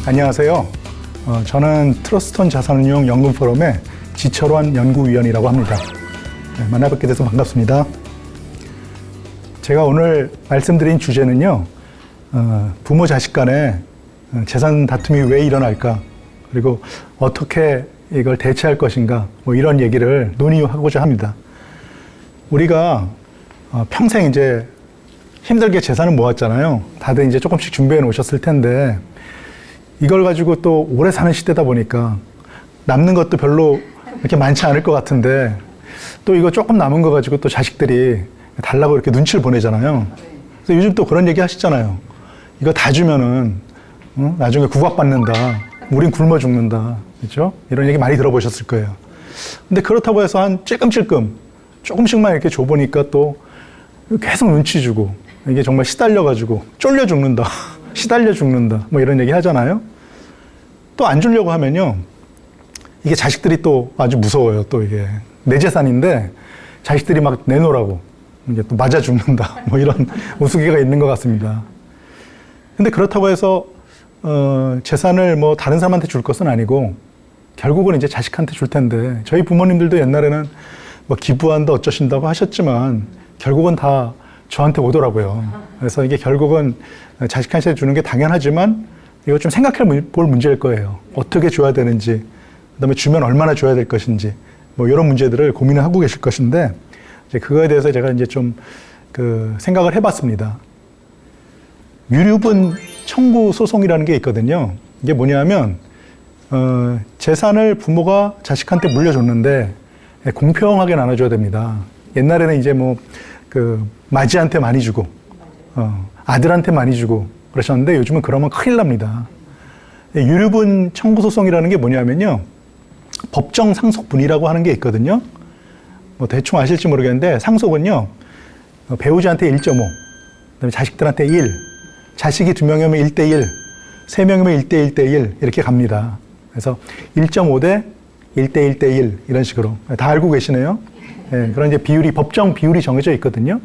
안녕하세요. 저는 트러스톤 자산운용 연금포럼의 지철환 연구위원이라고 합니다. 네, 만나뵙게 돼서 반갑습니다. 제가 오늘 말씀드린 주제는요, 부모 자식 간에 재산 다툼이 왜 일어날까, 그리고 어떻게 이걸 대체할 것인가, 뭐 이런 얘기를 논의하고자 합니다. 우리가 평생 이제 힘들게 재산을 모았잖아요. 다들 이제 조금씩 준비해 놓으셨을 텐데, 이걸 가지고 또 오래 사는 시대다 보니까 남는 것도 별로 이렇게 많지 않을 것 같은데, 또 이거 조금 남은 거 가지고 또 자식들이 달라고 이렇게 눈치를 보내잖아요. 그래서 요즘 또 그런 얘기 하시잖아요. 이거 다 주면은 나중에 구박받는다. 우린 굶어 죽는다. 그렇죠? 이런 얘기 많이 들어보셨을 거예요. 근데 그렇다고 해서 한 찔끔찔끔 조금씩만 이렇게 줘보니까 또 계속 눈치 주고, 이게 정말 시달려가지고 쫄려 죽는다. 시달려 죽는다. 뭐 이런 얘기 하잖아요. 또 안 주려고 하면요, 이게 자식들이 또 아주 무서워요. 또 이게 내 재산인데 자식들이 막 내놓으라고 이게 또 맞아 죽는다. 뭐 이런 우스개가 있는 것 같습니다. 근데 그렇다고 해서 재산을 뭐 다른 사람한테 줄 것은 아니고 결국은 이제 자식한테 줄 텐데, 저희 부모님들도 옛날에는 뭐 기부한다 어쩌신다고 하셨지만 결국은 다 저한테 오더라고요. 그래서 이게 결국은 자식한테 주는 게 당연하지만 이거 좀 생각해 볼 문제일 거예요. 어떻게 줘야 되는지, 그다음에 주면 얼마나 줘야 될 것인지, 뭐 이런 문제들을 고민을 하고 계실 것인데, 이제 그거에 대해서 제가 이제 좀 생각을 해봤습니다. 유류분 청구 소송이라는 게 있거든요. 이게 뭐냐면 재산을 부모가 자식한테 물려줬는데 공평하게 나눠줘야 됩니다. 옛날에는 이제 뭐 맞이한테 많이 주고 아들한테 많이 주고 그러셨는데, 요즘은 그러면 큰일 납니다. 유류분 청구 소송이라는 게 뭐냐면요, 법정 상속분이라고 하는 게 있거든요. 뭐 대충 아실지 모르겠는데, 상속은요, 배우자한테 1.5, 그다음에 자식들한테 1, 자식이 2명이면 1대1, 3명이면 1대1대1 이렇게 갑니다. 그래서 1.5 대 1대 1대1 이런 식으로 다 알고 계시네요. 네, 그런 이제 비율이, 법정 비율이 정해져 있거든요.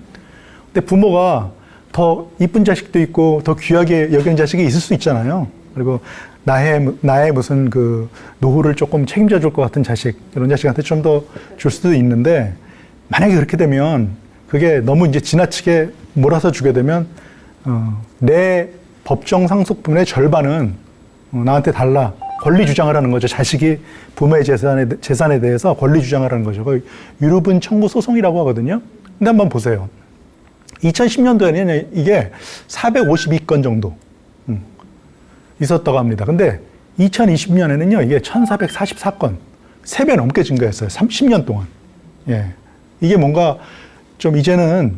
근데 부모가 더 이쁜 자식도 있고 더 귀하게 여기는 자식이 있을 수 있잖아요. 그리고 나의 무슨 노후를 조금 책임져 줄 것 같은 자식, 이런 자식한테 좀 더 줄 수도 있는데, 만약에 그렇게 되면 그게 너무 이제 지나치게 몰아서 주게 되면 내 법정 상속분의 절반은 나한테 달라, 권리 주장을 하는 거죠. 자식이 부모의 재산에 대해서 권리 주장을 하는 거죠. 유류분 청구 소송이라고 하거든요. 근데 한번 보세요. 2010년도에는 이게 452건 정도 있었다고 합니다. 근데 2020년에는요, 이게 1444건, 3배 넘게 증가했어요. 30년 동안. 예. 이게 뭔가 좀 이제는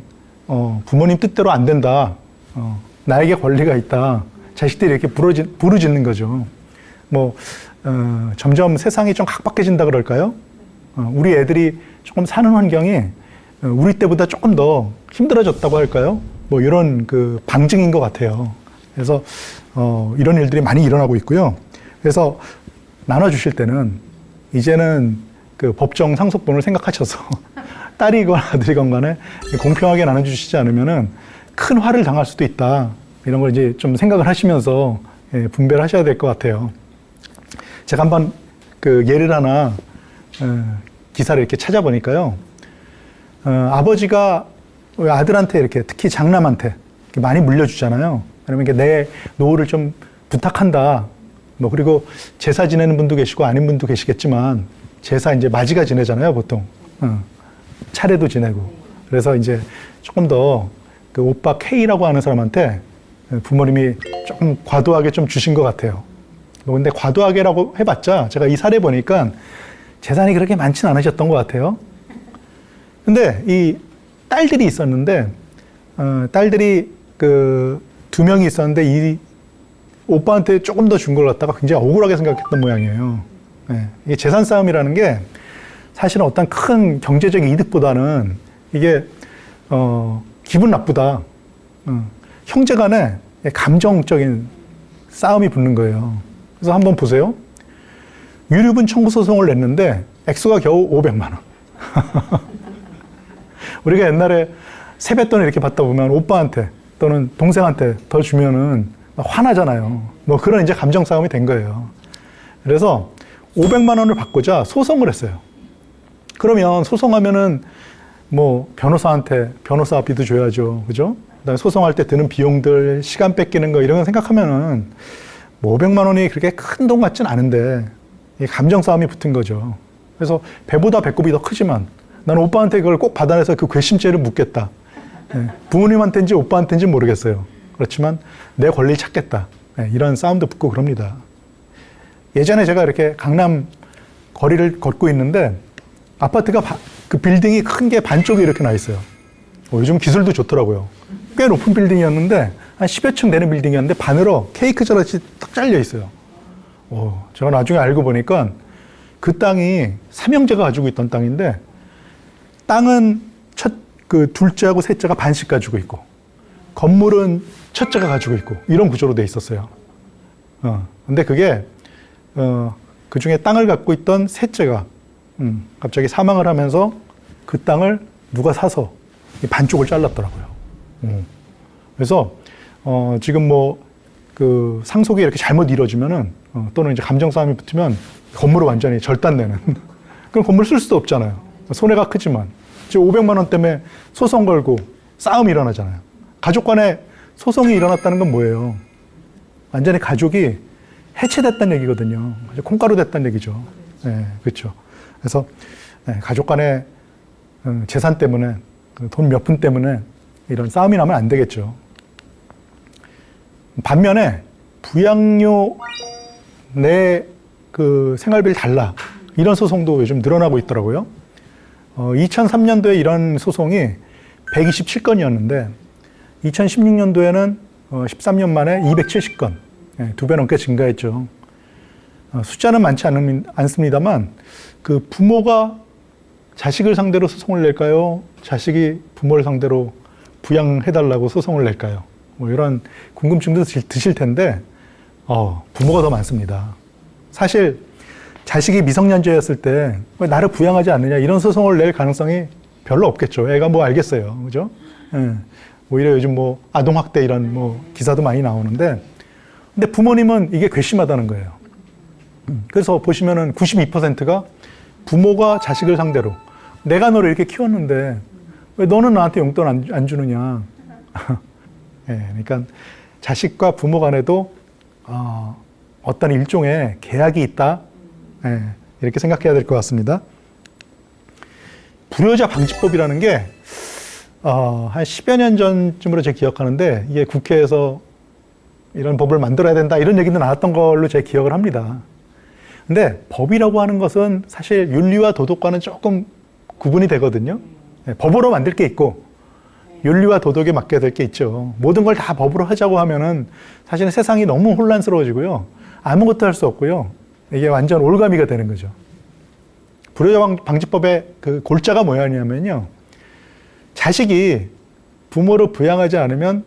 부모님 뜻대로 안 된다. 나에게 권리가 있다. 자식들이 이렇게 부르짖는 거죠. 뭐 점점 세상이 좀 각박해진다 그럴까요? 우리 애들이 조금 사는 환경이 우리 때보다 조금 더 힘들어졌다고 할까요? 뭐 이런 방증인 것 같아요. 그래서 이런 일들이 많이 일어나고 있고요. 그래서 나눠주실 때는 이제는 법정 상속분을 생각하셔서 딸이건 아들이건 간에 공평하게 나눠주시지 않으면은 큰 화를 당할 수도 있다. 이런 걸 이제 좀 생각을 하시면서 분배를 하셔야 될 것 같아요. 제가 한번 예를 하나 기사를 이렇게 찾아보니까요, 아버지가 아들한테 이렇게, 특히 장남한테 이렇게 많이 물려주잖아요. 그러면 내 노후를 좀 부탁한다. 뭐 그리고 제사 지내는 분도 계시고 아닌 분도 계시겠지만, 제사 이제 맞이가 지내잖아요, 보통. 차례도 지내고. 그래서 이제 조금 더 오빠 K라고 하는 사람한테 부모님이 조금 과도하게 좀 주신 것 같아요. 근데 과도하게라고 해봤자, 제가 이 사례 보니까 재산이 그렇게 많지는 않으셨던 것 같아요. 근데 이 딸들이 있었는데, 딸들이 2명이 있었는데, 이 오빠한테 조금 더 준 걸 갖다가 굉장히 억울하게 생각했던 모양이에요. 네. 이게 재산 싸움이라는 게 사실은 어떤 큰 경제적 이득보다는 이게 기분 나쁘다. 형제 간에 감정적인 싸움이 붙는 거예요. 그래서 한번 보세요. 유류분 청구 소송을 냈는데 액수가 겨우 500만 원. 우리가 옛날에 세뱃돈을 이렇게 받다 보면 오빠한테 또는 동생한테 더 주면은 화나잖아요. 뭐 그런 이제 감정 싸움이 된 거예요. 그래서 500만 원을 받고자 소송을 했어요. 그러면 소송하면은 뭐 변호사한테 변호사비도 줘야죠. 그죠? 그다음에 소송할 때 드는 비용들, 시간 뺏기는 거 이런 거 생각하면은 뭐 500만 원이 그렇게 큰 돈 같진 않은데 이 감정 싸움이 붙은 거죠. 그래서 배보다 배꼽이 더 크지만 나는 오빠한테 그걸 꼭 받아내서 그 괘씸죄를 묻겠다. 예, 부모님한테인지 오빠한테인지 모르겠어요. 그렇지만 내 권리를 찾겠다. 예, 이런 싸움도 붙고 그럽니다. 예전에 제가 이렇게 강남 거리를 걷고 있는데 아파트가 그 빌딩이 큰 게 반쪽이 이렇게 나 있어요. 요즘 기술도 좋더라고요. 꽤 높은 빌딩이었는데 한 10여 층 되는 빌딩이었는데 반으로 케이크 젓같이 딱 잘려 있어요. 제가 나중에 알고 보니까 그 땅이 삼형제가 가지고 있던 땅인데 땅은 그 둘째하고 셋째가 반씩 가지고 있고 건물은 첫째가 가지고 있고 이런 구조로 돼 있었어요. 근데 그게 그 중에 땅을 갖고 있던 셋째가 갑자기 사망을 하면서 그 땅을 누가 사서 반쪽을 잘랐더라고요. 그래서 지금 뭐 그 상속이 이렇게 잘못 이루어지면은 또는 이제 감정 싸움이 붙으면 건물을 완전히 절단되는 그럼 건물 쓸 수도 없잖아요. 손해가 크지만 지금 500만 원 때문에 소송 걸고 싸움이 일어나잖아요. 가족 간에 소송이 일어났다는 건 뭐예요? 완전히 가족이 해체됐다는 얘기거든요. 콩가루 됐다는 얘기죠. 네, 그렇죠. 그래서 가족 간의 재산 때문에 돈 몇 푼 때문에 이런 싸움이 나면 안 되겠죠. 반면에 부양료 내 그 생활비를 달라 이런 소송도 요즘 늘어나고 있더라고요. 2003년도에 이런 소송이 127건이었는데 2016년도에는 13년 만에 270건, 2배 넘게 증가했죠. 숫자는 많지 않습니다만 그 부모가 자식을 상대로 소송을 낼까요? 자식이 부모를 상대로 부양해달라고 소송을 낼까요? 뭐 이런 궁금증도 드실 텐데 부모가 더 많습니다. 사실 자식이 미성년자였을 때 왜 나를 부양하지 않느냐 이런 소송을 낼 가능성이 별로 없겠죠. 애가 뭐 알겠어요. 그죠? 예. 오히려 요즘 뭐 아동학대 이런 뭐 기사도 많이 나오는데 근데 부모님은 이게 괘씸하다는 거예요. 그래서 보시면은 92%가 부모가 자식을 상대로 내가 너를 이렇게 키웠는데 왜 너는 나한테 용돈 안 주느냐. 예, 그러니까 자식과 부모 간에도 어떤 일종의 계약이 있다. 예, 이렇게 생각해야 될 것 같습니다. 불효자 방지법이라는 게 한 10여 년 전쯤으로 제가 기억하는데 이게 국회에서 이런 법을 만들어야 된다 이런 얘기도 나왔던 걸로 제가 기억을 합니다. 근데 법이라고 하는 것은 사실 윤리와 도덕과는 조금 구분이 되거든요. 예, 법으로 만들 게 있고 윤리와 도덕에 맡겨야 될 게 있죠. 모든 걸 다 법으로 하자고 하면은 사실은 세상이 너무 혼란스러워지고요. 아무것도 할 수 없고요. 이게 완전 올가미가 되는 거죠. 불효자 방지법의 그 골자가 뭐냐면요. 자식이 부모를 부양하지 않으면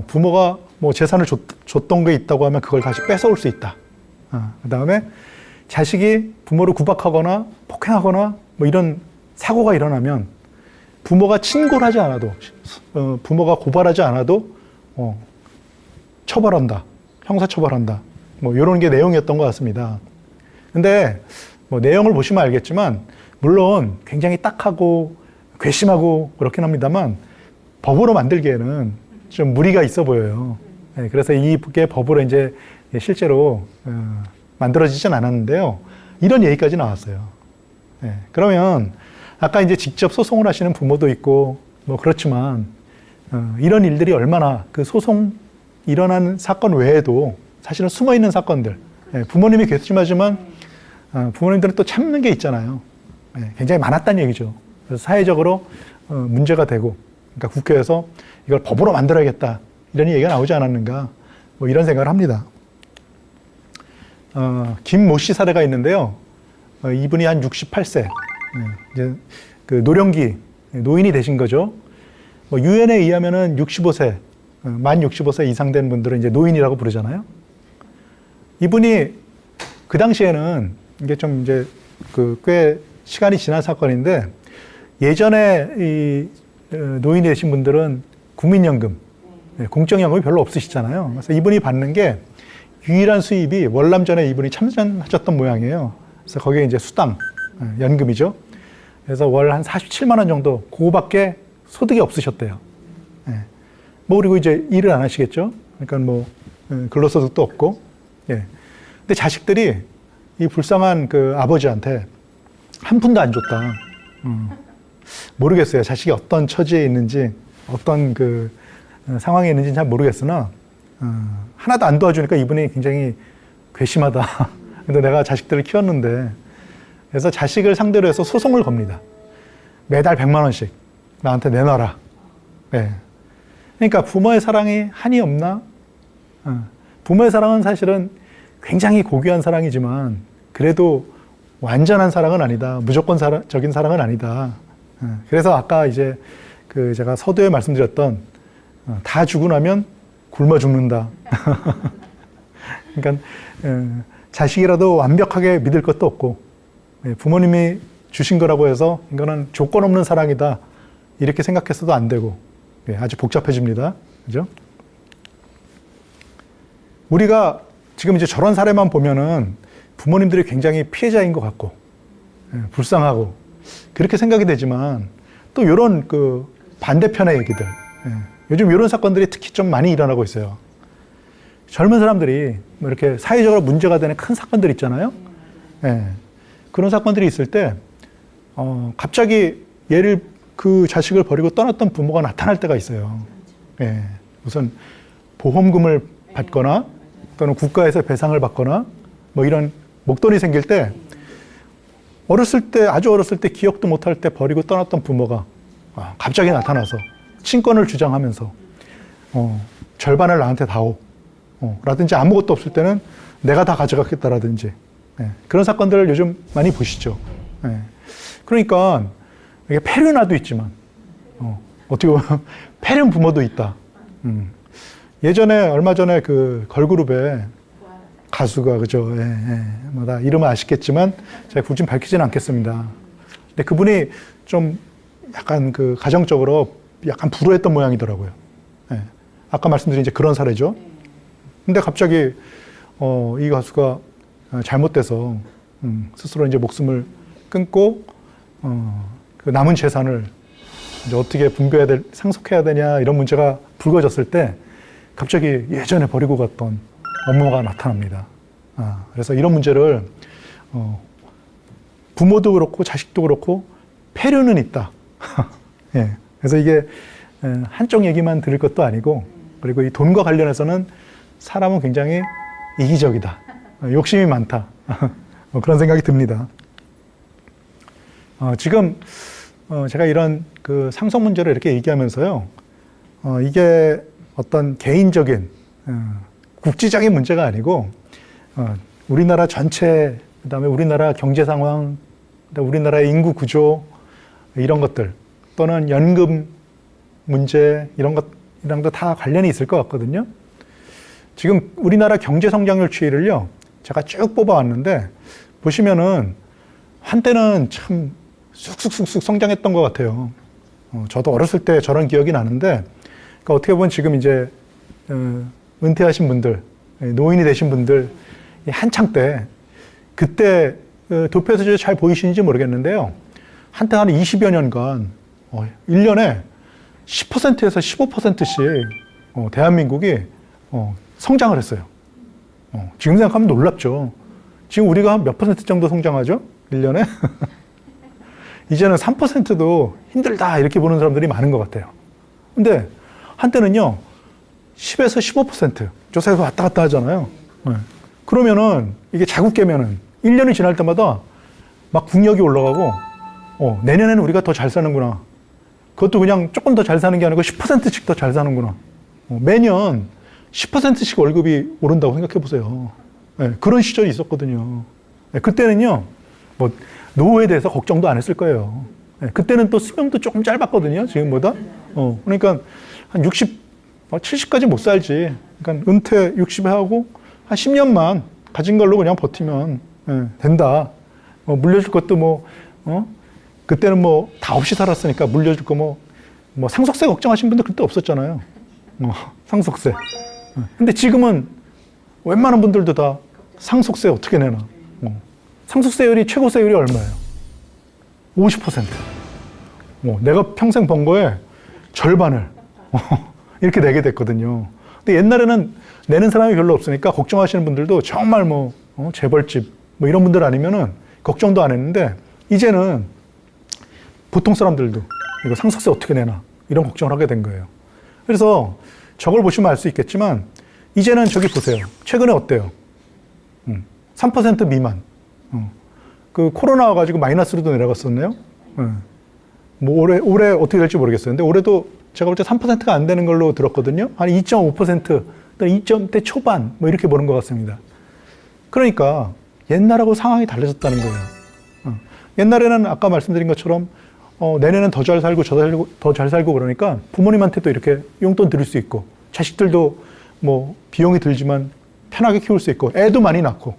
부모가 뭐 재산을 줬던 게 있다고 하면 그걸 다시 뺏어올 수 있다. 그 다음에 자식이 부모를 구박하거나 폭행하거나 뭐 이런 사고가 일어나면 부모가 친고를 하지 않아도 부모가 고발하지 않아도 처벌한다. 형사처벌한다. 뭐 이런 게 내용이었던 것 같습니다. 근데 뭐 내용을 보시면 알겠지만 물론 굉장히 딱하고 괘씸하고 그렇긴 합니다만 법으로 만들기에는 좀 무리가 있어 보여요. 네, 그래서 이게 법으로 이제 실제로 만들어지진 않았는데요. 이런 얘기까지 나왔어요. 네, 그러면 아까 이제 직접 소송을 하시는 부모도 있고 뭐 그렇지만 이런 일들이 얼마나 그 소송 일어난 사건 외에도 사실은 숨어 있는 사건들. 네, 부모님이 괘씸하지만 부모님들은 또 참는 게 있잖아요. 네, 굉장히 많았다는 얘기죠. 그래서 사회적으로 문제가 되고, 그러니까 국회에서 이걸 법으로 만들어야겠다 이런 얘기가 나오지 않았는가, 뭐 이런 생각을 합니다. 김모 씨 사례가 있는데요. 이분이 한 68세, 이제 그 노령기 노인이 되신 거죠. 뭐 유엔에 의하면은 65세, 만 65세 이상 된 분들은 이제 노인이라고 부르잖아요. 이분이 그 당시에는 이게 좀 이제 그 꽤 시간이 지난 사건인데 예전에 이 노인이 되신 분들은 국민연금, 공적연금이 별로 없으시잖아요. 그래서 이분이 받는 게 유일한 수입이 월남전에 이분이 참전하셨던 모양이에요. 그래서 거기에 이제 수당, 연금이죠. 그래서 월 한 47만 원 정도, 그거밖에 소득이 없으셨대요. 뭐, 그리고 이제 일을 안 하시겠죠. 그러니까 뭐, 근로소득도 없고. 예. 근데 자식들이 이 불쌍한 그 아버지한테 한 푼도 안 줬다. 모르겠어요. 자식이 어떤 처지에 있는지, 어떤 그 상황에 있는지는 잘 모르겠으나, 하나도 안 도와주니까 이분이 굉장히 괘씸하다. 근데 내가 자식들을 키웠는데, 그래서 자식을 상대로 해서 소송을 겁니다. 매달 100만 원씩 나한테 내놔라. 네. 그러니까 부모의 사랑이 한이 없나? 부모의 사랑은 사실은 굉장히 고귀한 사랑이지만 그래도 완전한 사랑은 아니다. 무조건적인 사랑은 아니다. 그래서 아까 이제 그 제가 서두에 말씀드렸던 다 주고 나면 굶어 죽는다. 그러니까 자식이라도 완벽하게 믿을 것도 없고 부모님이 주신 거라고 해서 이거는 조건 없는 사랑이다. 이렇게 생각했어도 안 되고 아주 복잡해집니다. 그죠? 우리가 지금 이제 저런 사례만 보면은 부모님들이 굉장히 피해자인 것 같고 불쌍하고 그렇게 생각이 되지만 또 이런 그 반대편의 얘기들 요즘 이런 사건들이 특히 좀 많이 일어나고 있어요. 젊은 사람들이 뭐 이렇게 사회적으로 문제가 되는 큰 사건들 있잖아요. 그런 사건들이 있을 때 갑자기 얘를 그 자식을 버리고 떠났던 부모가 나타날 때가 있어요. 우선 보험금을 받거나 또는 국가에서 배상을 받거나 뭐 이런 목돈이 생길 때 어렸을 때 아주 어렸을 때 기억도 못할 때 버리고 떠났던 부모가 갑자기 나타나서 친권을 주장하면서 절반을 나한테 다오 라든지 아무것도 없을 때는 내가 다 가져갔겠다라든지 그런 사건들을 요즘 많이 보시죠. 그러니까 이게 폐륜아도 있지만 어떻게 보면 폐륜 부모도 있다. 예전에 얼마 전에 그 걸그룹에 가수가 그죠? 뭐 다 이름은 아시겠지만 제가 굳이 밝히지는 않겠습니다. 근데 그분이 좀 약간 그 가정적으로 약간 불우했던 모양이더라고요. 아까 말씀드린 이제 그런 사례죠. 근데 갑자기 이 가수가 잘못돼서 스스로 이제 목숨을 끊고 그 남은 재산을 이제 어떻게 분배해야 될, 상속해야 되냐 이런 문제가 불거졌을 때 갑자기 예전에 버리고 갔던 엄마가 나타납니다. 그래서 이런 문제를 부모도 그렇고 자식도 그렇고 폐륜은 있다. 그래서 이게 한쪽 얘기만 들을 것도 아니고 그리고 이 돈과 관련해서는 사람은 굉장히 이기적이다. 욕심이 많다. 그런 생각이 듭니다. 지금 제가 이런 그 상속 문제를 이렇게 얘기하면서요. 이게 어떤 개인적인 국지적인 문제가 아니고 우리나라 전체 그다음에 우리나라 경제 상황, 우리나라의 인구 구조 이런 것들 또는 연금 문제 이런 것이랑도 다 관련이 있을 것 같거든요. 지금 우리나라 경제 성장률 추이를요. 제가 쭉 뽑아왔는데 보시면은 한때는 참 쑥쑥쑥쑥 성장했던 것 같아요. 저도 어렸을 때 저런 기억이 나는데 그러니까 어떻게 보면 지금 이제 은퇴하신 분들, 노인이 되신 분들 한창 때 그때 도표에서 잘 보이시는지 모르겠는데요. 한때 한 20여 년간 1년에 10%에서 15%씩 대한민국이 성장을 했어요. 지금 생각하면 놀랍죠. 지금 우리가 한 몇 퍼센트 정도 성장하죠? 1년에? 이제는 3%도 힘들다 이렇게 보는 사람들이 많은 것 같아요. 근데 한때는요. 10에서 15% 조사에서 왔다 갔다 하잖아요. 그러면은 이게 자국 깨면은 1년이 지날 때마다 막 국력이 올라가고 내년에는 우리가 더 잘 사는구나. 그것도 그냥 조금 더 잘 사는 게 아니고 10%씩 더 잘 사는구나. 매년 10%씩 월급이 오른다고 생각해 보세요. 그런 시절이 있었거든요. 그때는요, 뭐 노후에 대해서 걱정도 안 했을 거예요. 그때는 또 수명도 조금 짧았거든요, 지금보다. 그러니까 한 60, 70까지 못 살지. 그러니까 은퇴 60에 하고 한 10년만 가진 걸로 그냥 버티면 된다. 물려줄 것도 그때는 다 없이 살았으니까 물려줄 거 뭐 상속세 걱정하신 분들 그때 없었잖아요. 상속세. 근데 지금은 웬만한 분들도 다 상속세 어떻게 내나. 상속세율이 최고세율이 얼마예요? 50%. 내가 평생 번 거에 절반을 이렇게 내게 됐거든요. 근데 옛날에는 내는 사람이 별로 없으니까 걱정하시는 분들도 정말 재벌집 이런 분들 아니면은 걱정도 안 했는데 이제는 보통 사람들도 이거 상속세 어떻게 내나 이런 걱정을 하게 된 거예요. 그래서 저걸 보시면 알 수 있겠지만 이제는 저기 보세요. 최근에 어때요? 3% 미만. 그 코로나 와가지고 마이너스로도 내려갔었네요. 뭐 올해 어떻게 될지 모르겠어요. 근데 올해도 제가 볼 때 3%가 안 되는 걸로 들었거든요. 한 2.5%, 2점대 초반 뭐 이렇게 보는 것 같습니다. 그러니까 옛날하고 상황이 달라졌다는 거예요. 옛날에는 아까 말씀드린 것처럼 내년엔 더 잘 살고 더 잘 살고 그러니까 부모님한테도 이렇게 용돈 드릴 수 있고 자식들도 뭐 비용이 들지만 편하게 키울 수 있고 애도 많이 낳고.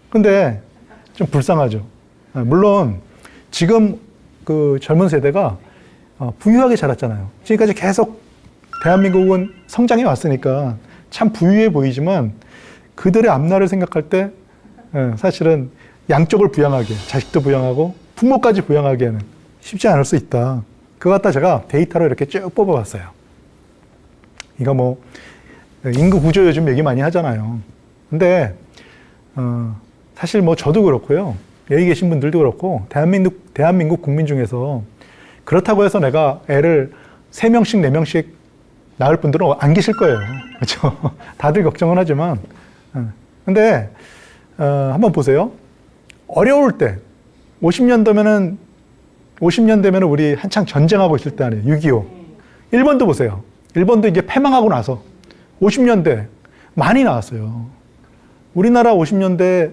근데 좀 불쌍하죠. 물론 지금 그 젊은 세대가 부유하게 자랐잖아요. 지금까지 계속 대한민국은 성장해 왔으니까 참 부유해 보이지만 그들의 앞날을 생각할 때 사실은 양쪽을 부양하게, 자식도 부양하고 부모까지 부양하기에는 쉽지 않을 수 있다. 그거 갖다 제가 데이터로 이렇게 쭉 뽑아봤어요. 이거 뭐 인구 구조 요즘 얘기 많이 하잖아요. 근데 사실 뭐 저도 그렇고요. 여기 계신 분들도 그렇고 대한민국 국민 중에서 그렇다고 해서 내가 애를 3명씩 4명씩 낳을 분들은 안 계실 거예요. 그렇죠? 다들 걱정은 하지만 근데 한번 보세요. 어려울 때 50년 되면은 우리 한창 전쟁하고 있을 때 아니에요. 6.25. 일본도 보세요. 일본도 이제 패망하고 나서 50년대 많이 나왔어요. 우리나라 50년대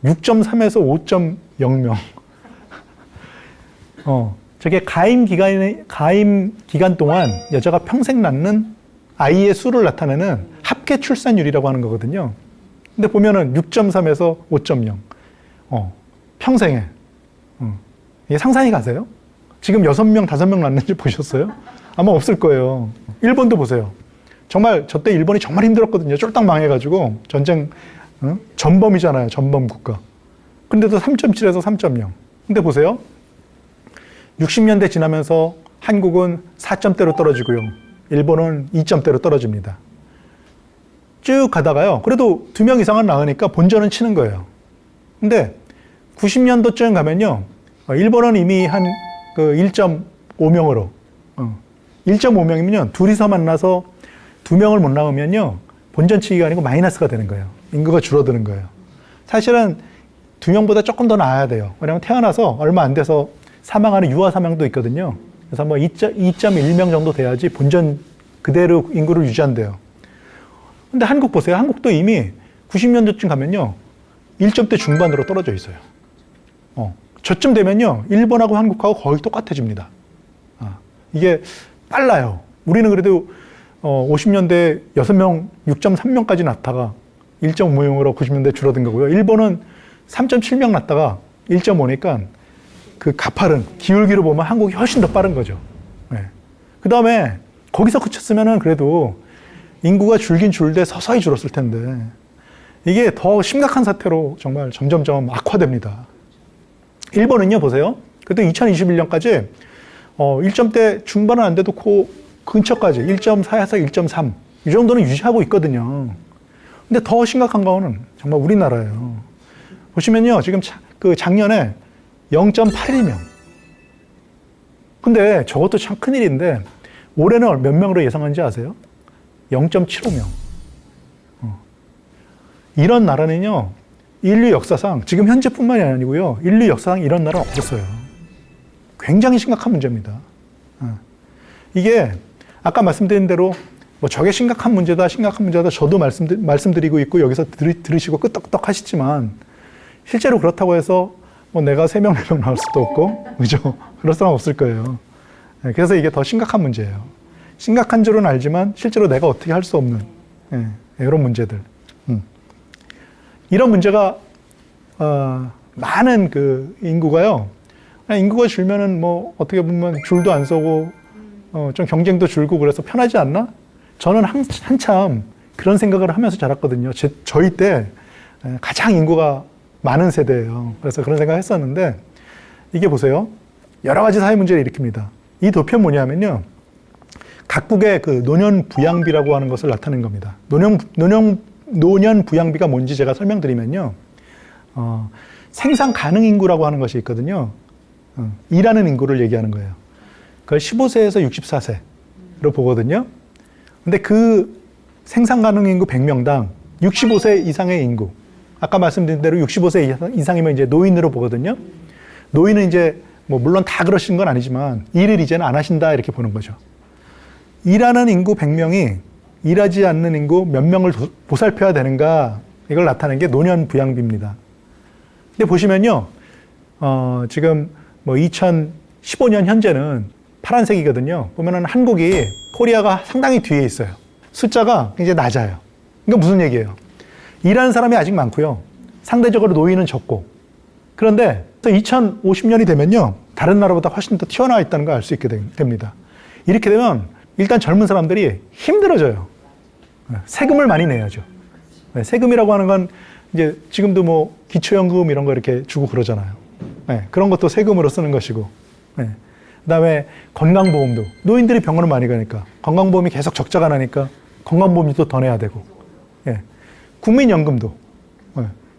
6.3에서 5.0명. 저게 가임 기간 동안 여자가 평생 낳는 아이의 수를 나타내는 합계 출산율이라고 하는 거거든요. 근데 보면은 6.3에서 5.0. 평생에. 이게 상상이 가세요? 지금 6명, 5명 낳는지 보셨어요? 아마 없을 거예요. 일본도 보세요. 정말, 저 때 일본이 정말 힘들었거든요. 쫄딱 망해가지고. 전쟁, 전범이잖아요. 전범 국가. 근데도 3.7에서 3.0. 근데 보세요. 60년대 지나면서 한국은 4점대로 떨어지고요. 일본은 2점대로 떨어집니다. 쭉 가다가요. 그래도 2명 이상은 나으니까 본전은 치는 거예요. 근데 90년도쯤 가면요. 일본은 이미 한 1.5명으로 1.5명이면요. 둘이서 만나서 2명을 못 낳으면요. 본전치기가 아니고 마이너스가 되는 거예요. 인구가 줄어드는 거예요. 사실은 2명보다 조금 더 나아야 돼요. 왜냐하면 태어나서 얼마 안 돼서 사망하는 유아 사망도 있거든요. 그래서 뭐 2.1명 정도 돼야지 본전 그대로 인구를 유지한대요. 근데 한국 보세요. 한국도 이미 90년도쯤 가면요. 1점대 중반으로 떨어져 있어요. 저쯤 되면요. 일본하고 한국하고 거의 똑같아집니다. 이게 빨라요. 우리는 그래도 50년대 6명, 6.3명까지 낳다가 1.5명으로 90년대 줄어든 거고요. 일본은 3.7명 낳다가 1.5니까 그 가파른 기울기로 보면 한국이 훨씬 더 빠른 거죠. 네. 그 다음에 거기서 그쳤으면은 그래도 인구가 줄긴 줄되 서서히 줄었을 텐데 이게 더 심각한 사태로 정말 점점점 악화됩니다. 일본은요, 보세요. 그래도 2021년까지 1점대 중반은 안 돼도 그 근처까지 1.4에서 1.3 이 정도는 유지하고 있거든요. 근데 더 심각한 거는 정말 우리나라예요. 보시면요, 지금 작년에 0.81명. 근데 저것도 참 큰일인데 올해는 몇 명으로 예상하는지 아세요? 0.75명. 이런 나라는요, 인류 역사상, 지금 현재뿐만이 아니고요, 인류 역사상 이런 나라는 없었어요. 굉장히 심각한 문제입니다. 이게 아까 말씀드린 대로 뭐 저게 심각한 문제다, 저도 말씀드리고 있고 여기서 들으시고 끄떡끄떡 하시지만 실제로 그렇다고 해서 뭐 내가 3명, 4명 나올 수도 없고, 그죠? 그럴 사람 없을 거예요. 그래서 이게 더 심각한 문제예요. 심각한 줄은 알지만 실제로 내가 어떻게 할 수 없는 이런 문제들. 이런 문제가 많은 그 인구가요. 인구가 줄면은 뭐 어떻게 보면 줄도 안 서고 좀 경쟁도 줄고 그래서 편하지 않나? 저는 한참 그런 생각을 하면서 자랐거든요. 저희 때 가장 인구가 많은 세대예요. 그래서 그런 생각을 했었는데 이게 보세요. 여러 가지 사회 문제를 일으킵니다. 이 도표는 뭐냐면요. 각국의 그 노년 부양비라고 하는 것을 나타낸 겁니다. 노년 부양비가 뭔지 제가 설명드리면요. 생산 가능 인구라고 하는 것이 있거든요. 일하는 인구를 얘기하는 거예요. 그걸 15세에서 64세로 보거든요. 근데 그 생산 가능 인구 100명당 65세 이상의 인구. 아까 말씀드린 대로 65세 이상이면 이제 노인으로 보거든요. 노인은 이제 뭐 물론 다 그러신 건 아니지만 일을 이제는 안 하신다 이렇게 보는 거죠. 일하는 인구 100명이 일하지 않는 인구 몇 명을 보살펴야 되는가 이걸 나타내는 게 노년 부양비입니다. 근데 보시면요. 지금 뭐 2015년 현재는 파란색이거든요. 보면은 한국이 코리아가 상당히 뒤에 있어요. 숫자가 굉장히 낮아요. 그러니까 무슨 얘기예요? 일하는 사람이 아직 많고요. 상대적으로 노인은 적고. 그런데 2050년이 되면요. 다른 나라보다 훨씬 더 튀어나와 있다는 걸 알 수 있게 됩니다. 이렇게 되면 일단 젊은 사람들이 힘들어져요. 세금을 많이 내야죠. 세금이라고 하는 건 이제 지금도 뭐 기초연금 이런 거 이렇게 주고 그러잖아요. 그런 것도 세금으로 쓰는 것이고. 그다음에 건강보험도 노인들이 병원을 많이 가니까 건강보험이 계속 적자가 나니까 건강보험도 더 내야 되고. 국민연금도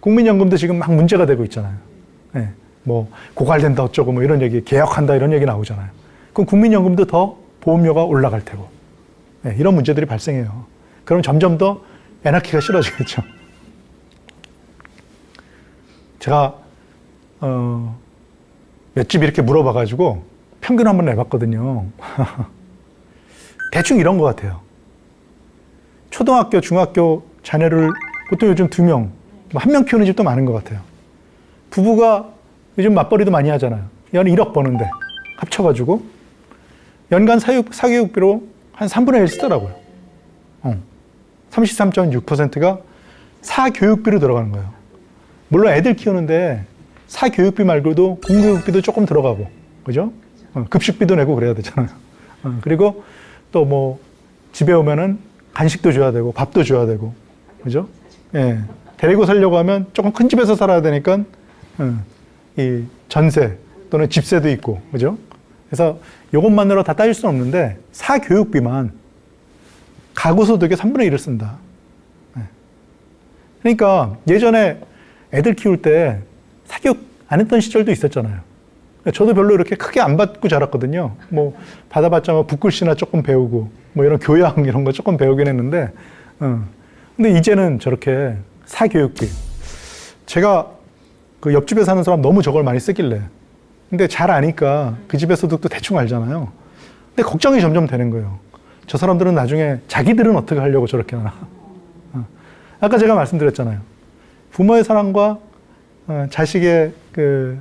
국민연금도 지금 막 문제가 되고 있잖아요. 뭐 고갈된다 어쩌고 뭐 이런 얘기, 개혁한다 이런 얘기 나오잖아요. 그럼 국민연금도 더 보험료가 올라갈 테고. 이런 문제들이 발생해요. 그럼 점점 더 애 낳기가 싫어지겠죠. 제가 몇 집 이렇게 물어봐가지고 평균 한번 내봤거든요. 대충 이런 것 같아요. 초등학교, 중학교 자녀를 보통 요즘 2명, 뭐 1명 키우는 집도 많은 것 같아요. 부부가 요즘 맞벌이도 많이 하잖아요. 연 1억 버는데 합쳐가지고 연간 사교육비로 한 3분의 1 쓰더라고요. 33.6%가 사교육비로 들어가는 거예요. 물론 애들 키우는데 사교육비 말고도 공교육비도 조금 들어가고, 그죠? 급식비도 내고 그래야 되잖아요. 그리고 또 뭐 집에 오면은 간식도 줘야 되고 밥도 줘야 되고, 그죠? 데리고 살려고 하면 조금 큰 집에서 살아야 되니까 이 전세 또는 집세도 있고, 그죠? 그래서 이것만으로 다 따질 수는 없는데 사교육비만 가구 소득의 3분의 1을 쓴다. 그러니까 예전에 애들 키울 때 사교육 안 했던 시절도 있었잖아요. 저도 별로 이렇게 크게 안 받고 자랐거든요. 뭐 받아봤자 뭐 붓글씨나 조금 배우고 뭐 이런 교양 이런 거 조금 배우긴 했는데, 근데 이제는 저렇게 사교육비. 제가 그 옆집에 사는 사람 너무 저걸 많이 쓰길래. 근데 잘 아니까 그 집의 소득도 대충 알잖아요. 근데 걱정이 점점 되는 거예요. 저 사람들은 나중에 자기들은 어떻게 하려고 저렇게 하나. 아까 제가 말씀드렸잖아요. 부모의 사랑과 자식의 그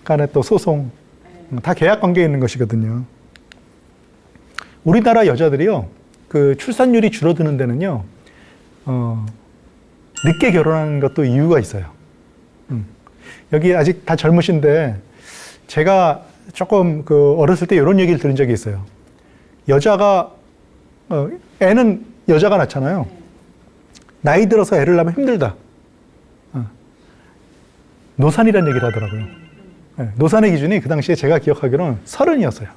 간의 또 소송, 다 계약 관계에 있는 것이거든요. 우리나라 여자들이요, 그 출산율이 줄어드는 데는요, 늦게 결혼하는 것도 이유가 있어요. 여기 아직 다 젊으신데, 제가 조금 그 어렸을 때 이런 얘기를 들은 적이 있어요. 여자가, 애는 여자가 낳잖아요. 나이 들어서 애를 낳으면 힘들다. 노산이라는 얘기를 하더라고요. 노산의 기준이 그 당시에 제가 기억하기로는 30이었어요.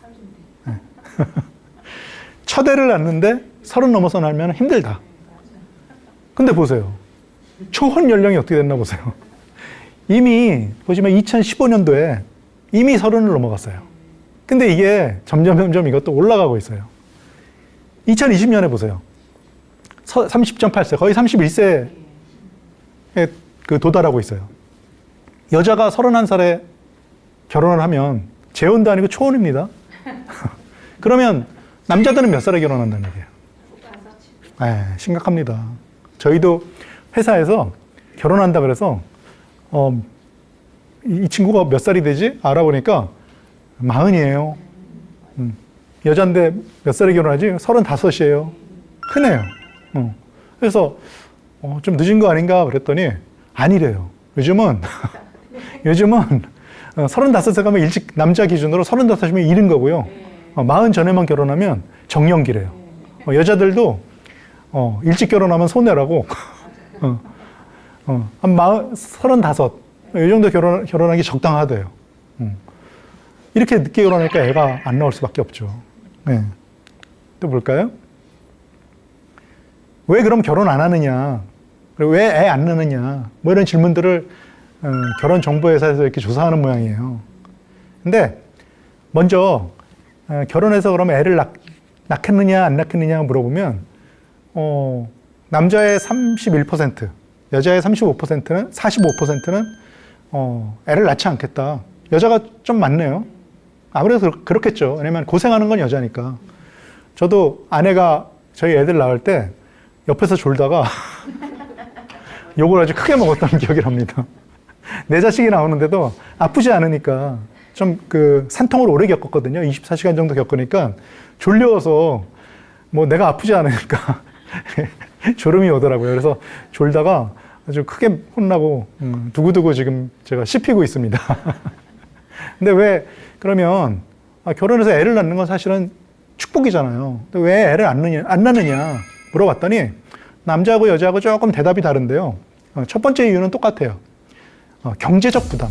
첫 애를 낳는데 30 넘어서 낳으면 힘들다. 근데 보세요. 초혼 연령이 어떻게 됐나 보세요. 이미 보시면 2015년도에 이미 30을 넘어갔어요. 근데 이게 점점 이것도 올라가고 있어요. 2020년에 보세요. 30.8세, 거의 31세에 그 도달하고 있어요. 여자가 31살에 결혼을 하면 재혼도 아니고 초혼입니다. 그러면 남자들은 몇 살에 결혼한다는 얘기예요? 심각합니다. 저희도 회사에서 결혼한다 그래서 이 친구가 몇 살이 되지? 알아보니까 40이에요. 여잔데 몇 살에 결혼하지? 35이에요. 크네요. 그래서 좀 늦은 거 아닌가 그랬더니 아니래요. 요즘은 35세 가면 일찍 남자 기준으로 35이면 이른 거고요. 40 전에만 결혼하면 정년기래요. 여자들도 일찍 결혼하면 손해라고. 한 35, 이 정도 결혼하기 적당하대요. 이렇게 늦게 결혼하니까 애가 안 나올 수밖에 없죠. 네. 또 볼까요? 왜 그럼 결혼 안 하느냐? 그리고 왜 애 안 낳느냐? 뭐 이런 질문들을 결혼정보회사에서 이렇게 조사하는 모양이에요. 근데 먼저 결혼해서 그럼 애를 낳겠느냐 안 낳겠느냐 물어보면 남자의 31%, 여자의 45%는 애를 낳지 않겠다. 여자가 좀 많네요. 아무래도 그렇겠죠. 왜냐면 고생하는 건 여자니까. 저도 아내가 저희 애들 낳을 때 옆에서 졸다가 욕을 아주 크게 먹었다는 기억이 납니다. 내 자식이 나오는데도 아프지 않으니까 좀 산통을 오래 겪었거든요. 24시간 정도 겪으니까 졸려서 뭐 내가 아프지 않으니까 졸음이 오더라고요. 그래서 졸다가 아주 크게 혼나고 두고두고 지금 제가 씹히고 있습니다. 근데 왜 그러면 결혼해서 애를 낳는 건 사실은 축복이잖아요. 근데 왜 애를 안 낳느냐 물어봤더니 남자하고 여자하고 조금 대답이 다른데요. 첫 번째 이유는 똑같아요. 경제적 부담.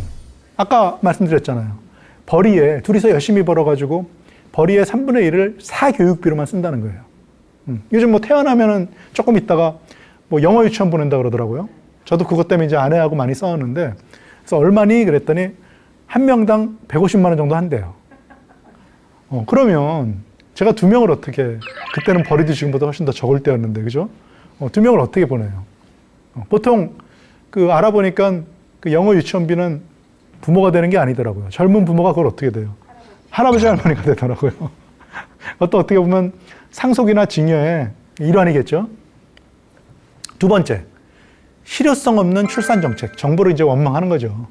아까 말씀드렸잖아요. 벌이에 둘이서 열심히 벌어가지고 벌이의 3분의 1을 사교육비로만 쓴다는 거예요. 요즘 뭐 태어나면은 조금 있다가 뭐 영어 유치원 보낸다 그러더라고요. 저도 그것 때문에 이제 아내하고 많이 싸웠는데, 그래서 얼마니? 그랬더니 한 명당 150만 원 정도 한대요. 그러면 제가 2명을 어떻게, 그때는 벌이도 지금보다 훨씬 더 적을 때였는데, 그죠? 2명을 어떻게 보내요? 보통 알아보니까 영어 유치원비는 부모가 되는 게 아니더라고요. 젊은 부모가 그걸 어떻게 돼요? 할아버지 할머니가 되더라고요. 어떻게 보면 상속이나 증여의 일환이겠죠. 두 번째, 실효성 없는 출산 정책. 정부를 이제 원망하는 거죠.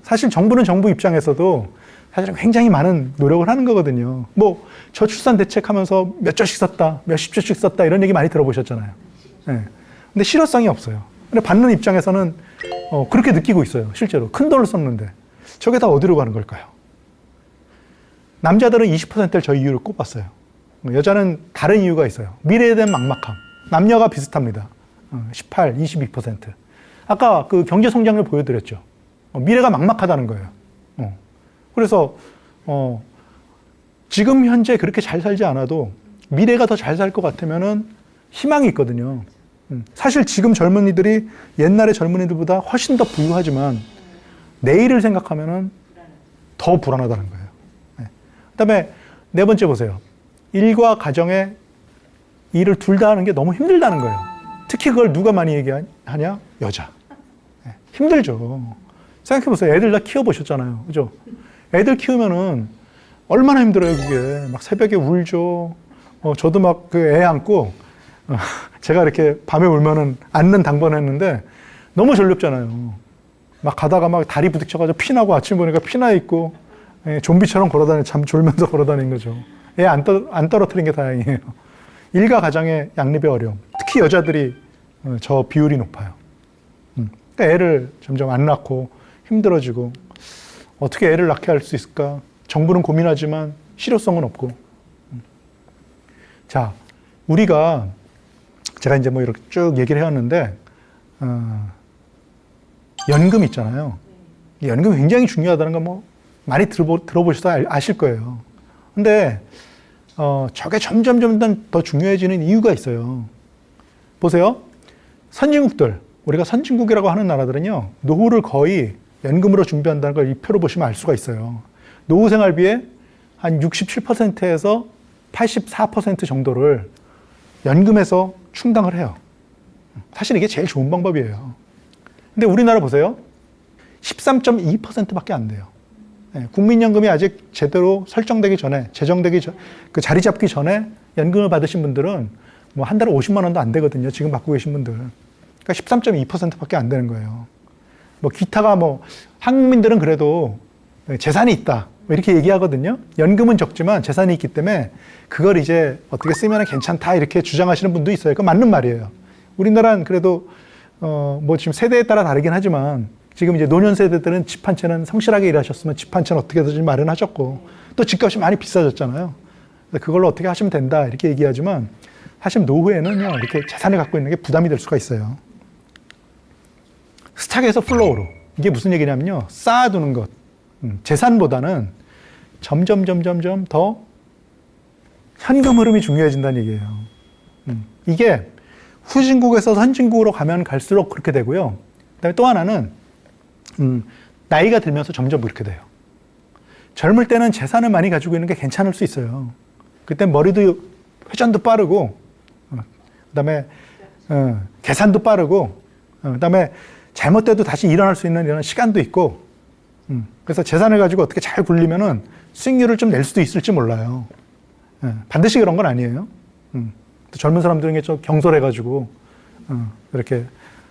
사실 정부는 정부 입장에서도 사실은 굉장히 많은 노력을 하는 거거든요. 뭐 저출산 대책 하면서 몇 조씩 썼다, 몇십 조씩 썼다 이런 얘기 많이 들어보셨잖아요. 네. 근데 실효성이 없어요. 근데 받는 입장에서는 그렇게 느끼고 있어요. 실제로 큰 돈을 썼는데 저게 다 어디로 가는 걸까요? 남자들은 20%를 저 이유를 꼽았어요. 여자는 다른 이유가 있어요. 미래에 대한 막막함. 남녀가 비슷합니다. 18, 22%. 아까 경제 성장률 보여드렸죠. 미래가 막막하다는 거예요. 그래서 지금 현재 그렇게 잘 살지 않아도 미래가 더 잘 살 것 같으면은 희망이 있거든요. 사실 지금 젊은이들이 옛날의 젊은이들보다 훨씬 더 부유하지만 내일을 생각하면은 더 불안하다는 거예요. 그다음에 네 번째 보세요. 일과 가정의 일을 둘 다 하는 게 너무 힘들다는 거예요. 특히 그걸 누가 많이 얘기하냐? 여자. 힘들죠. 생각해보세요. 애들 다 키워보셨잖아요. 그죠? 애들 키우면은 얼마나 힘들어요, 그게. 막 새벽에 울죠. 저도 막 애 안고, 제가 이렇게 밤에 울면은 앉는 당번했는데 너무 졸렵잖아요. 막 가다가 막 다리 부딪혀가지고 피나고 아침 보니까 피나 있고, 좀비처럼 잠 졸면서 걸어다니는 거죠. 애 안 떨어뜨린 게 다행이에요. 일과 가정의 양립의 어려움. 특히 여자들이 저 비율이 높아요. 그러니까 애를 점점 안 낳고 힘들어지고 어떻게 애를 낳게 할 수 있을까? 정부는 고민하지만 실효성은 없고. 자, 우리가 제가 이제 뭐 이렇게 쭉 얘기를 해왔는데 연금 있잖아요. 연금이 굉장히 중요하다는 거 뭐 많이 들어보셔서 아실 거예요. 근데 저게 점점 더 중요해지는 이유가 있어요. 보세요. 선진국들, 우리가 선진국이라고 하는 나라들은요, 노후를 거의 연금으로 준비한다는 걸 이 표로 보시면 알 수가 있어요. 노후 생활비의 한 67%에서 84% 정도를 연금에서 충당을 해요. 사실 이게 제일 좋은 방법이에요. 근데 우리나라 보세요. 13.2%밖에 안 돼요. 국민연금이 아직 제대로 설정되기 전에, 자리 잡기 전에 연금을 받으신 분들은 뭐 한 달에 50만 원도 안 되거든요. 지금 받고 계신 분들. 그러니까 13.2%밖에 안 되는 거예요. 뭐 기타가 뭐 한국민들은 그래도 재산이 있다, 이렇게 얘기하거든요. 연금은 적지만 재산이 있기 때문에 그걸 이제 어떻게 쓰면 괜찮다 이렇게 주장하시는 분도 있어요. 그건 맞는 말이에요. 우리나라는 그래도 뭐 지금 세대에 따라 다르긴 하지만 지금 이제 노년 세대들은 집 한 채는 성실하게 일하셨으면 집 한 채는 어떻게든 마련하셨고 또 집값이 많이 비싸졌잖아요. 그걸로 어떻게 하시면 된다 이렇게 얘기하지만 사실 노후에는요, 이렇게 재산을 갖고 있는 게 부담이 될 수가 있어요. 스탁에서 플로우로. 이게 무슨 얘기냐면요, 쌓아두는 것. 재산보다는 점점 더 현금 흐름이 중요해진다는 얘기예요. 이게 후진국에서 선진국으로 가면 갈수록 그렇게 되고요. 그다음에 또 하나는 나이가 들면서 점점 그렇게 돼요. 젊을 때는 재산을 많이 가지고 있는 게 괜찮을 수 있어요. 그때 머리도 회전도 빠르고, 그다음에 계산도 빠르고, 그다음에 잘못돼도 다시 일어날 수 있는 이런 시간도 있고, 그래서 재산을 가지고 어떻게 잘 굴리면은 수익률을 좀 낼 수도 있을지 몰라요. 반드시 그런 건 아니에요. 또 젊은 사람들은 좀 경솔해가지고 이렇게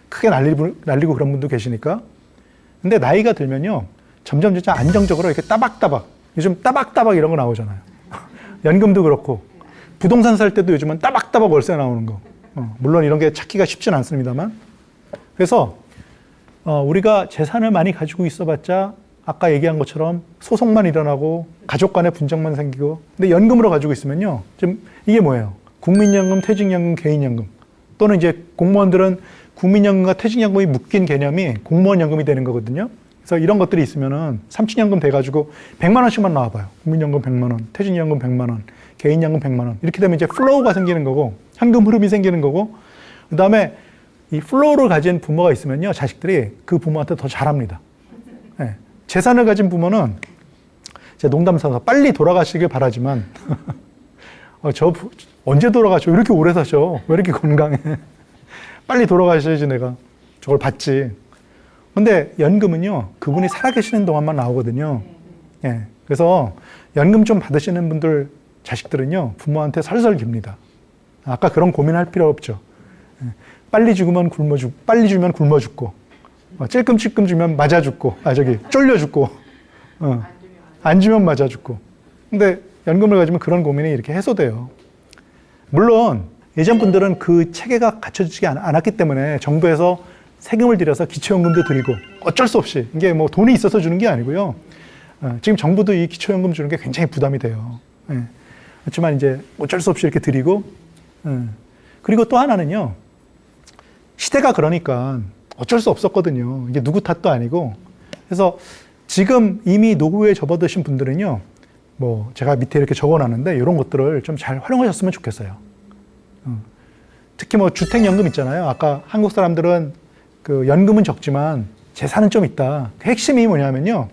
크게 날리고 그런 분도 계시니까. 근데 나이가 들면요, 점점 안정적으로 이렇게 따박따박, 요즘 따박따박 이런 거 나오잖아요. 연금도 그렇고, 부동산 살 때도 요즘은 따박따박 월세 나오는 거. 물론 이런 게 찾기가 쉽진 않습니다만. 그래서 우리가 재산을 많이 가지고 있어봤자 아까 얘기한 것처럼 소송만 일어나고 가족 간의 분쟁만 생기고, 근데 연금으로 가지고 있으면요, 좀 이게 뭐예요? 국민연금, 퇴직연금, 개인연금, 또는 이제 공무원들은 국민연금과 퇴직연금이 묶인 개념이 공무원연금이 되는 거거든요. 그래서 이런 것들이 있으면은 삼친연금 돼가지고 100만 원씩만 나와봐요. 국민연금 100만 원, 퇴직연금 100만 원, 개인연금 100만 원. 이렇게 되면 이제 플로우가 생기는 거고, 현금 흐름이 생기는 거고, 그 다음에 이 플로우를 가진 부모가 있으면요, 자식들이 그 부모한테 더 잘합니다. 네. 재산을 가진 부모는, 제가 농담 삼아서 빨리 돌아가시길 바라지만, 저 언제 돌아가셔? 왜 이렇게 오래 사셔? 왜 이렇게 건강해? 빨리 돌아가셔야지 내가 저걸 받지. 근데 연금은요, 그분이 살아계시는 동안만 나오거든요. 예. 그래서 연금 좀 받으시는 분들 자식들은요, 부모한테 설설 깁니다. 아까 그런 고민할 필요 없죠. 예. 빨리 주면 굶어 죽고, 찔끔찔끔 주면 맞아 죽고, 쫄려 죽고, 안 주면 맞아 죽고. 근데 연금을 가지면 그런 고민이 이렇게 해소돼요. 물론 예전 분들은 그 체계가 갖춰지지 않았기 때문에 정부에서 세금을 들여서 기초연금도 드리고, 어쩔 수 없이, 이게 뭐 돈이 있어서 주는 게 아니고요. 지금 정부도 이 기초연금 주는 게 굉장히 부담이 돼요. 예. 그렇지만 이제 어쩔 수 없이 이렇게 드리고, 그리고 또 하나는요, 시대가 그러니까 어쩔 수 없었거든요. 이게 누구 탓도 아니고. 그래서 지금 이미 노후에 접어드신 분들은요, 뭐 제가 밑에 이렇게 적어놨는데 이런 것들을 좀 잘 활용하셨으면 좋겠어요. 특히 뭐 주택연금 있잖아요. 아까 한국 사람들은 그 연금은 적지만 재산은 좀 있다. 그 핵심이 뭐냐면요,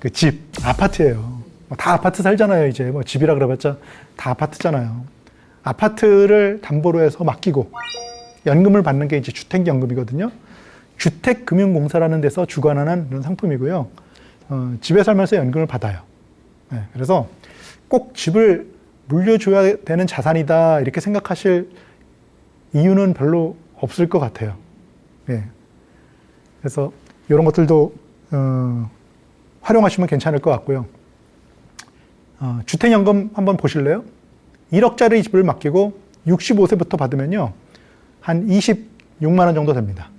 그 집, 아파트예요. 다 아파트 살잖아요. 이제 뭐 집이라 그래봤자 다 아파트잖아요. 아파트를 담보로 해서 맡기고 연금을 받는 게 이제 주택연금이거든요. 주택금융공사라는 데서 주관하는 그런 상품이고요. 집에 살면서 연금을 받아요. 네, 그래서 꼭 집을 물려줘야 되는 자산이다 이렇게 생각하실 이유는 별로 없을 것 같아요. 네. 그래서 이런 것들도 활용하시면 괜찮을 것 같고요. 주택연금 한번 보실래요? 1억짜리 집을 맡기고 65세부터 받으면요, 한 26만 원 정도 됩니다.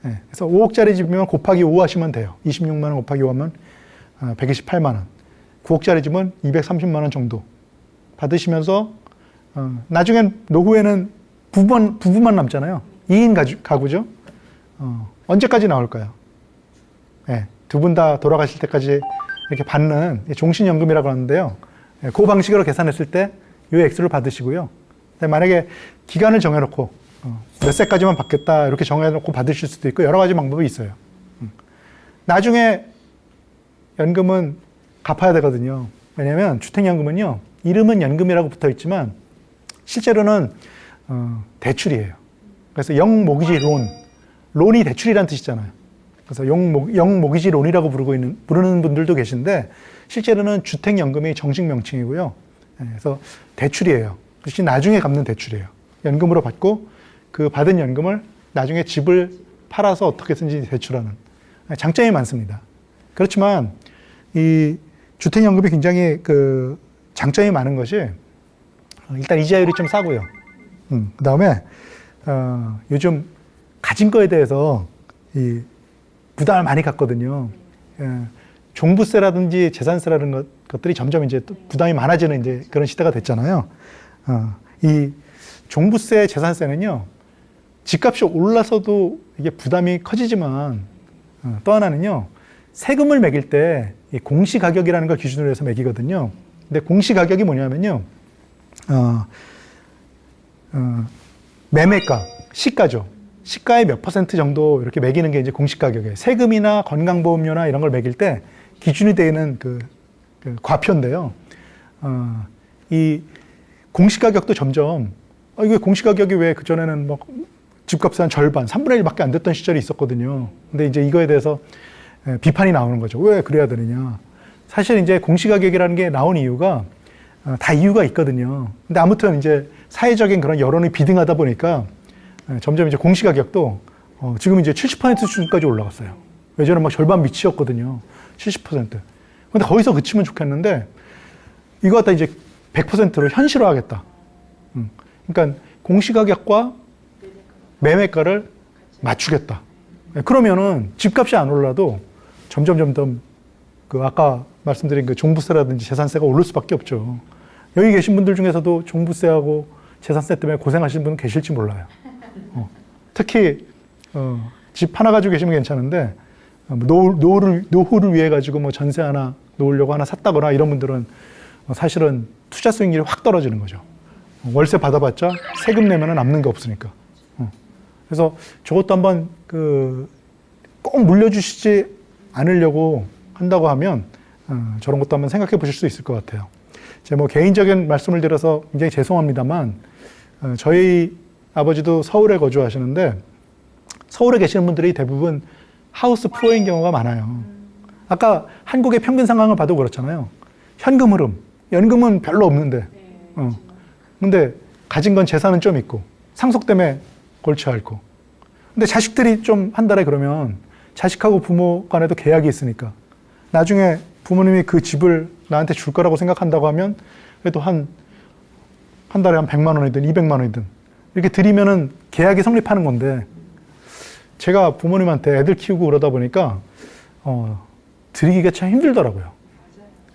네. 그래서 5억짜리 집이면 곱하기 5 하시면 돼요. 26만 원 곱하기 5 하면 128만 원. 9억짜리 집은 230만 원 정도 받으시면서 나중엔 노후에는 부부만 남잖아요. 2인 가구죠. 언제까지 나올까요? 네, 두 분 다 돌아가실 때까지 이렇게 받는 종신연금이라고 하는데요. 네, 그 방식으로 계산했을 때 이 액수를 받으시고요. 만약에 기간을 정해놓고 몇 세까지만 받겠다 이렇게 정해놓고 받으실 수도 있고, 여러 가지 방법이 있어요. 나중에 연금은 갚아야 되거든요. 왜냐하면 주택연금은요, 이름은 연금이라고 붙어 있지만 실제로는 대출이에요. 그래서 영모기지 론이 대출이라는 뜻이잖아요. 그래서 영모기지 론이라고 부르는 분들도 계신데, 실제로는 주택연금이 정식 명칭이고요. 그래서 대출이에요. 그것이 나중에 갚는 대출이에요. 연금으로 받고 그 받은 연금을 나중에 집을 팔아서 어떻게든지 대출하는 장점이 많습니다. 그렇지만 이 주택연금이 굉장히 그 장점이 많은 것이, 일단 이자율이 좀 싸고요. 그 다음에 요즘 가진 거에 대해서 이 부담을 많이 갖거든요. 종부세라든지 재산세라는 것들이 점점 이제 또 부담이 많아지는 이제 그런 시대가 됐잖아요. 이 종부세, 재산세는요, 집값이 올라서도 이게 부담이 커지지만, 또 하나는요, 세금을 매길 때 이 공시가격이라는 걸 기준으로 해서 매기거든요. 근데 공시가격이 뭐냐면요, 매매가, 시가죠. 시가의 몇 퍼센트 정도 이렇게 매기는 게 이제 공시가격이에요. 세금이나 건강보험료나 이런 걸 매길 때 기준이 되는 그 과표인데요. 이 공시가격도 점점, 이게 공시가격이 왜 그전에는 뭐 집값의 한 절반, 3분의 1밖에 안 됐던 시절이 있었거든요. 근데 이제 이거에 대해서 비판이 나오는 거죠. 왜 그래야 되느냐. 사실 이제 공시가격이라는 게 나온 이유가 다 이유가 있거든요. 근데 아무튼 이제 사회적인 그런 여론이 비등하다 보니까 점점 이제 공시가격도 지금 이제 70% 수준까지 올라갔어요. 예전에 막 절반 밑이었거든요. 70%. 근데 거기서 그치면 좋겠는데 이거 갖다 이제 100%로 현실화하겠다. 그러니까 공시가격과 매매가를 맞추겠다. 그러면은 집값이 안 올라도 점점 그 아까 말씀드린 그 종부세라든지 재산세가 오를 수밖에 없죠. 여기 계신 분들 중에서도 종부세하고 재산세 때문에 고생하시는 분은 계실지 몰라요. 특히 집 하나 가지고 계시면 괜찮은데 노후를 위해 가지고 뭐 전세 하나 놓으려고 하나 샀다거나 이런 분들은 사실은 투자 수익률이 확 떨어지는 거죠. 월세 받아봤자 세금 내면은 남는 게 없으니까. 그래서 저것도 한번 꼭 물려주시지 않으려고 한다고 하면 저런 것도 한번 생각해 보실 수 있을 것 같아요. 제가 뭐 개인적인 말씀을 드려서 굉장히 죄송합니다만 저희 아버지도 서울에 거주하시는데 서울에 계시는 분들이 대부분 하우스 푸어인 경우가 많아요. 아까 한국의 평균 상황을 봐도 그렇잖아요. 현금 흐름, 연금은 별로 없는데 근데 가진 건 재산은 좀 있고 상속 때문에 골치 앓고 근데 자식들이 좀 한 달에 그러면 자식하고 부모 간에도 계약이 있으니까 나중에 부모님이 그 집을 나한테 줄 거라고 생각한다고 하면 그래도 한 달에 한 100만 원이든 200만 원이든 이렇게 드리면은 계약이 성립하는 건데 제가 부모님한테 애들 키우고 그러다 보니까 드리기가 참 힘들더라고요.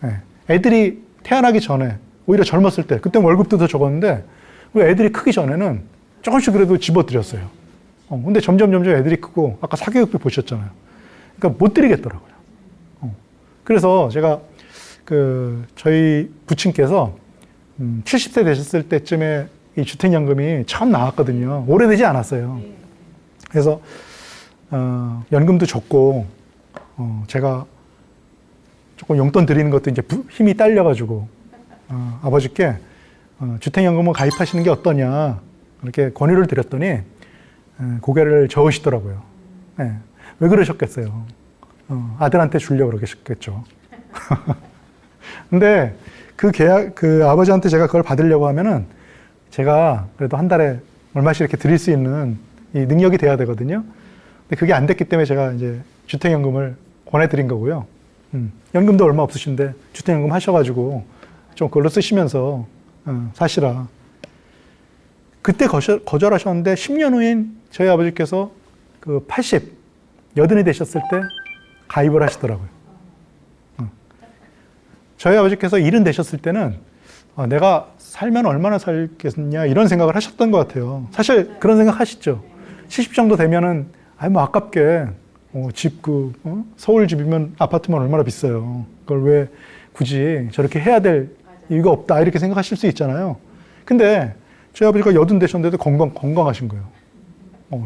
네. 애들이 태어나기 전에 오히려 젊었을 때 그때 월급도 더 적었는데 애들이 크기 전에는 조금씩 그래도 집어드렸어요. 근데 점점 애들이 크고 아까 사교육비 보셨잖아요. 그러니까 못 드리겠더라고요. 그래서 제가 저희 부친께서 70세 되셨을 때쯤에 이 주택연금이 처음 나왔거든요. 오래되지 않았어요. 그래서 연금도 적고 제가 조금 용돈 드리는 것도 이제 힘이 딸려가지고 아버지께 주택연금을 가입하시는 게 어떠냐 이렇게 권유를 드렸더니 고개를 저으시더라고요. 네. 왜 그러셨겠어요? 아들한테 주려고 그러겠죠. 근데 그 아버지한테 제가 그걸 받으려고 하면은 제가 그래도 한 달에 얼마씩 이렇게 드릴 수 있는 이 능력이 돼야 되거든요. 근데 그게 안 됐기 때문에 제가 이제 주택연금을 권해드린 거고요. 연금도 얼마 없으신데 주택연금 하셔가지고 좀 그걸로 쓰시면서 사시라. 그때 거절하셨는데 10년 후인 저희 아버지께서 80, 80이 되셨을 때 가입을 하시더라고요. 저희 아버지께서 70 되셨을 때는 내가 살면 얼마나 살겠냐 이런 생각을 하셨던 것 같아요. 사실 그런 생각 하시죠. 70 정도 되면은 뭐 아깝게 집 서울 집이면 아파트면 얼마나 비싸요. 그걸 왜 굳이 저렇게 해야 될 이유가 없다 이렇게 생각하실 수 있잖아요. 근데 저희 아버지가 80 되셨는데도 건강하신 거예요.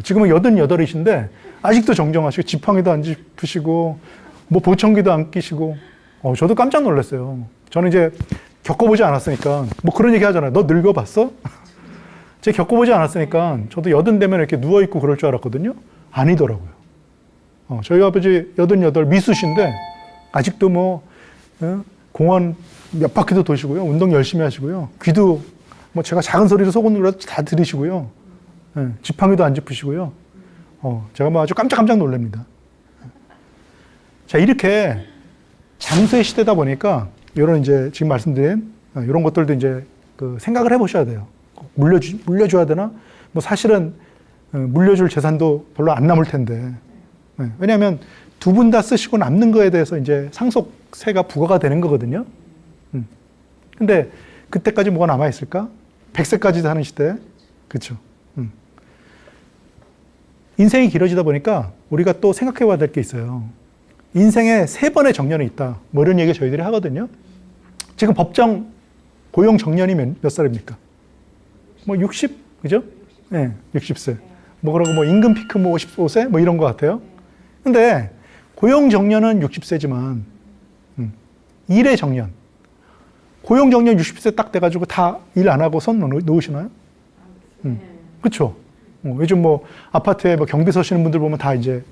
지금은 88이신데 아직도 정정하시고 지팡이도 안 짚으시고 뭐 보청기도 안 끼시고 저도 깜짝 놀랐어요. 저는 이제 겪어보지 않았으니까 뭐 그런 얘기 하잖아요. 너 늙어봤어? 제가 겪어보지 않았으니까 저도 80 되면 이렇게 누워있고 그럴 줄 알았거든요. 아니더라고요. 저희 아버지 88 미수신데 아직도 뭐 공원 몇 바퀴도 도시고요. 운동 열심히 하시고요. 귀도 뭐 제가 작은 소리로 속은이라도 다 들으시고요. 지팡이도 안 짚으시고요. 제가 뭐 아주 깜짝 놀랍니다. 자, 이렇게 장수의 시대다 보니까 이런 이제 지금 말씀드린 이런 것들도 이제 생각을 해보셔야 돼요. 물려줘야 되나? 뭐 사실은 물려줄 재산도 별로 안 남을 텐데. 왜냐하면 두 분 다 쓰시고 남는 거에 대해서 이제 상속세가 부과가 되는 거거든요. 근데 그때까지 뭐가 남아있을까? 100세까지 사는 시대. 그렇죠. 인생이 길어지다 보니까 우리가 또 생각해 봐야 될 게 있어요. 인생에 3번의 정년이 있다. 뭐 이런 얘기 저희들이 하거든요. 지금 법정 고용 정년이 몇 살입니까? 뭐 60, 그죠? 네, 60세. 뭐 그러고 뭐 임금 피크 뭐 55세 뭐 이런 것 같아요. 근데 고용 정년은 60세지만 일의 정년. 고용 정년 60세 딱 돼가지고 다 일 안 하고 손 놓으시나요? 그렇죠. 요즘 뭐 아파트에 뭐 경비 서시는 분들 보면 다 이제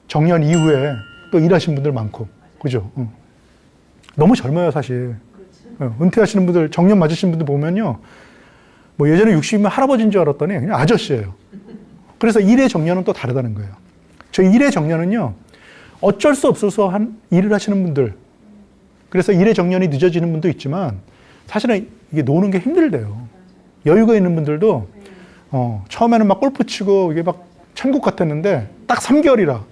정년 이후에 또 일하시는 분들 많고, 그죠? 너무 젊어요, 사실. 은퇴하시는 분들, 정년 맞으시는 분들 보면요, 뭐 예전에 60이면 할아버지인 줄 알았더니 그냥 아저씨예요. 그래서 일의 정년은 또 다르다는 거예요. 저 일의 정년은요, 어쩔 수 없어서 일을 하시는 분들, 그래서 일의 정년이 늦어지는 분도 있지만 사실은 이게 노는 게 힘들대요. 여유가 있는 분들도 처음에는 막 골프 치고 이게 막 천국 같았는데 딱 3개월이라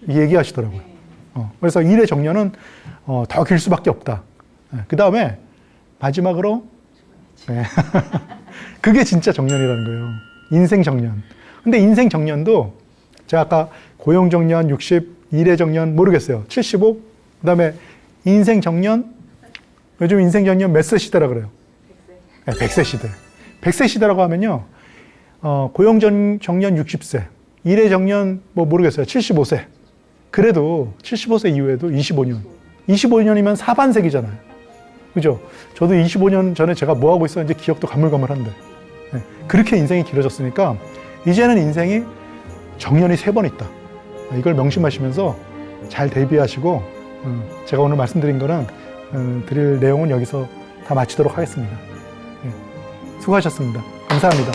얘기하시더라고요. 그래서 일의 정년은 더 길 수밖에 없다. 그 다음에 마지막으로 그게 진짜 정년이라는 거예요. 인생 정년. 근데 인생 정년도 제가 아까 고용 정년 60, 일의 정년 모르겠어요. 75, 그 다음에 인생 정년, 요즘 인생 정년 몇 세 시대라 그래요? 100세. 100세 시대. 100세 시대라고 하면요, 고용 정년 60세, 일의 정년 뭐 모르겠어요. 75세. 그래도 75세 이후에도 25년. 25년이면 사반세기잖아요. 그죠? 저도 25년 전에 제가 뭐 하고 있었는지 기억도 가물가물한데. 그렇게 인생이 길어졌으니까 이제는 인생이 정년이 3번 있다. 이걸 명심하시면서 잘 대비하시고, 제가 오늘 말씀드린 거는, 드릴 내용은 여기서 다 마치도록 하겠습니다. 수고하셨습니다. 감사합니다.